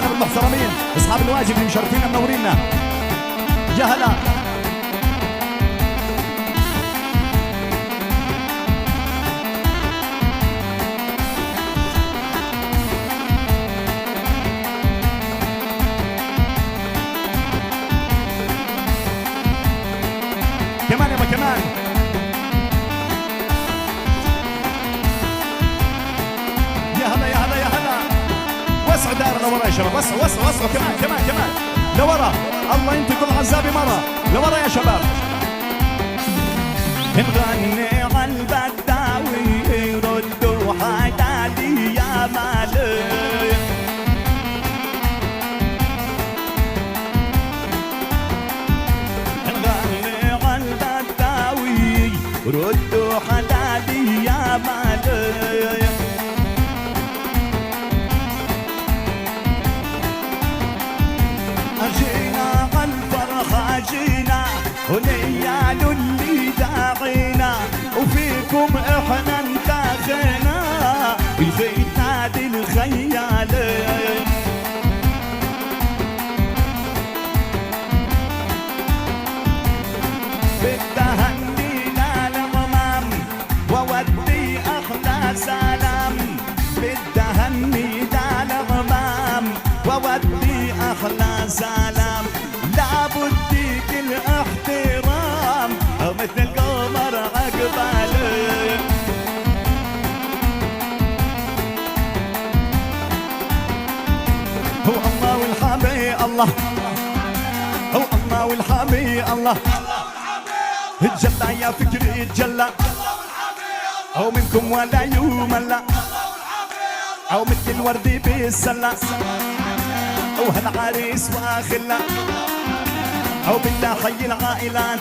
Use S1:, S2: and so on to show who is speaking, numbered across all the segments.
S1: المحترمين اصحاب الواجب اللي مشرفينا منورينا. يا هلا كمان يابا كمان. يا هلا يا هلا يا هلا. وسعوا دائرة لورا يا شباب، وسعوا وسعوا وسعوا كمان كمان كمان لورا. الله ينتقل العزابي مرة لورا يا شباب.
S2: نغني عالبداوي ردوا حدادي يا مالك. نغني عالبداوي ردوا حدادي يا مالك. أجينا عالفرحة جينا ونيال اللي داعينا وفيكم احنا انتخينا بخيت نادي الخيال. بدهنينا للغمام وودي احلى سلام. بدهنينا للغمام وودي احلى سلام. لابد كل احترام مثل القمر عقبالك. هو الله والحمي الله، هو الله والحمي الله. اتجلى يا فكري اتجلى، او منكم ولا يوم لا، او مثل الورد بالسلا، او هالعريس واخلا، او بالله حي العائلات.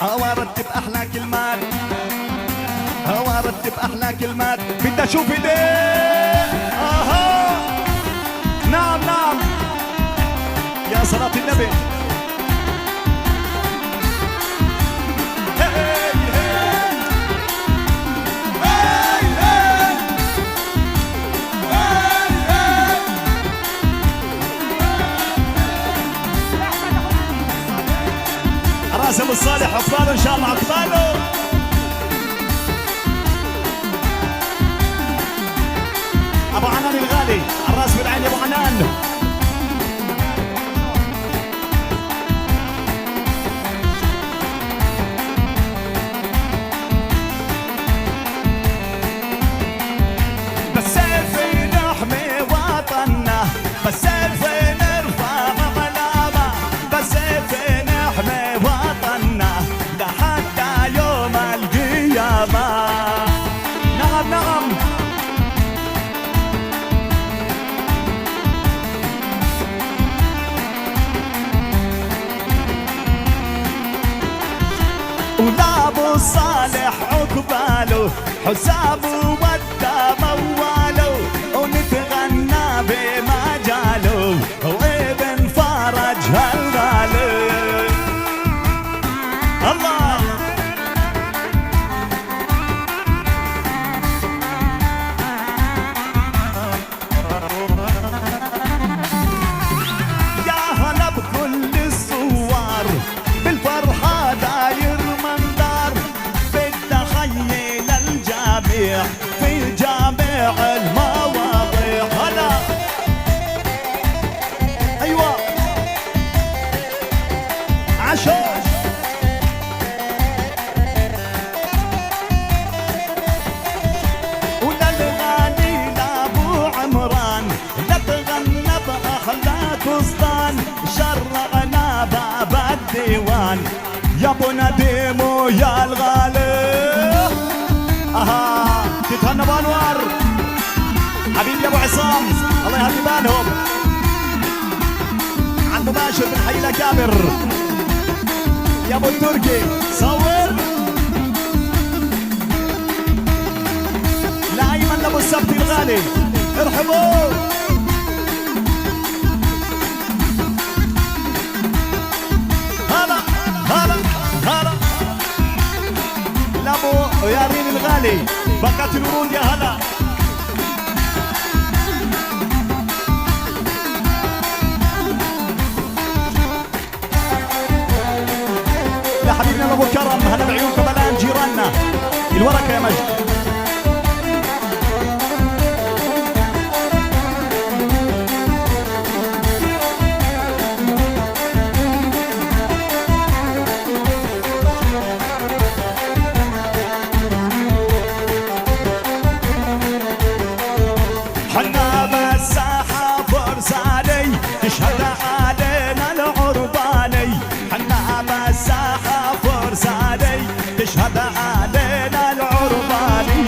S2: او ارتب احلى كلمات، او ارتب احلى كلمات. بدي اشوف ايديه. اها نعم نعم يا صلاة النبي. راسم الصالح عقباله ان شاء الله عقباله. ابو عنان الغالي الراس بالعين يا ابو عنان. بالسيف نحمي وطننا، بالسيف نرفع علامة، بالسيف نحمي وطننا لحتى يوم القيامة. نعم نعم ولا ابو صالح عقباله حسابه ودى مواله ونتغنى بمجاله وابن فرج هالغالي. الله يا هلا بكل الصور بالفرحة داير منظر. بدي اخيل الجميع في جامع المواضيع. هلا ايوه عشاش وللغالي لابو عمران نتغنى باحلى قسطان. شرعنا باب الديوان يا ابو نديم ويا الغالي. اها تتهنى بانوار حبيبي يا ابو عصام الله يهدي بالهم. عن مباشر من حي الاكابر يا ابو التركي صور. لايمن لابو السبتي الغالي ارحبوا. هلا هلا هلا لابو يارين الغالي بقت الورود. يا هلا
S1: ابو كرم، هلا بعيونكم الان جيراننا. الورقه يا مجد.
S2: حنا بالساحة فرساني تشهد علينا العرباني. حنا بالساحة فرساني تشهد علينا العرباني.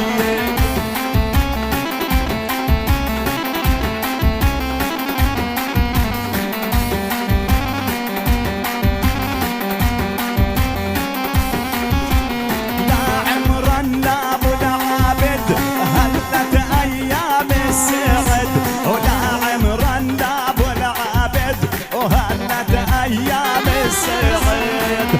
S2: لا عمرنا لا ابو العابد هلت ايام السعد. ولا عمرنا لا ابو العابد وهلت ايام السعد.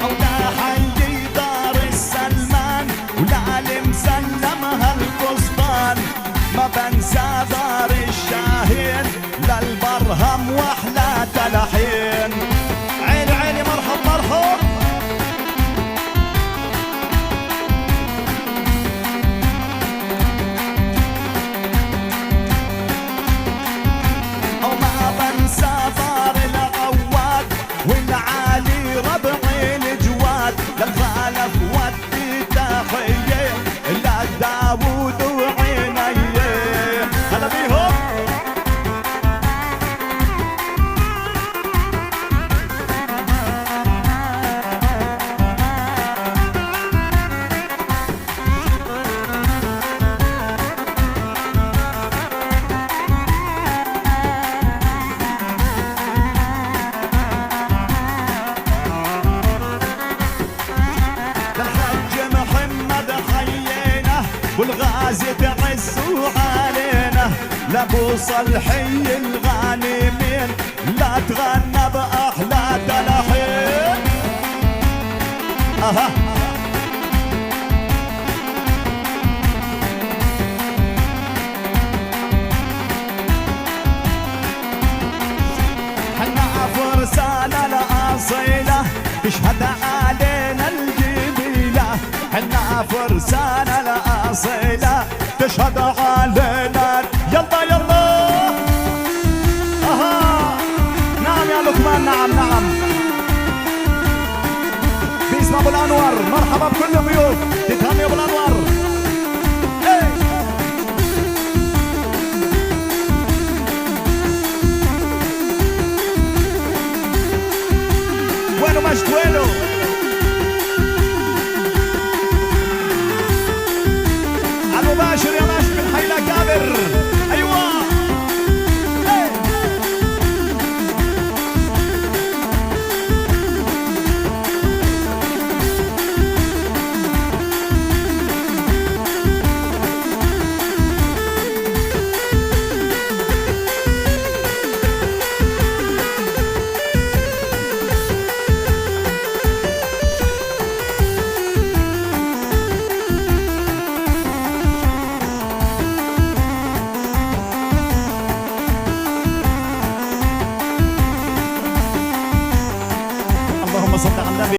S2: ولا حي دار السلمان ولا المسلم هالقصبان. ما بنسى دار الشاهين للبرهم واحلى تلحين.
S1: عيني عيني مرحب مرحب.
S2: وما بنسى دار العواد والعالي ربعي الجواد. للخالف ودي تحية لداود وعينيه.
S1: هلا بيهم.
S2: للحج محمد حيينا والغازي تعزوا علينا. لابو صلحي الغانمين لا تغنى باحلى تلحين.
S1: اها
S2: حنا فرسان الاصيله تشهد علينا الجبيله. حنا فرسان الاصيله
S1: تشهد علينا. يلا يلا. اها نعم يا لقمان، نعم نعم. باسم ابو الانور مرحبا بكل الضيوف. تتهني ابو الانور. إيه. وينه مجد وينه؟ على المباشر يا مجد من حي الأكابر. ايوه اللهم صل على النبي.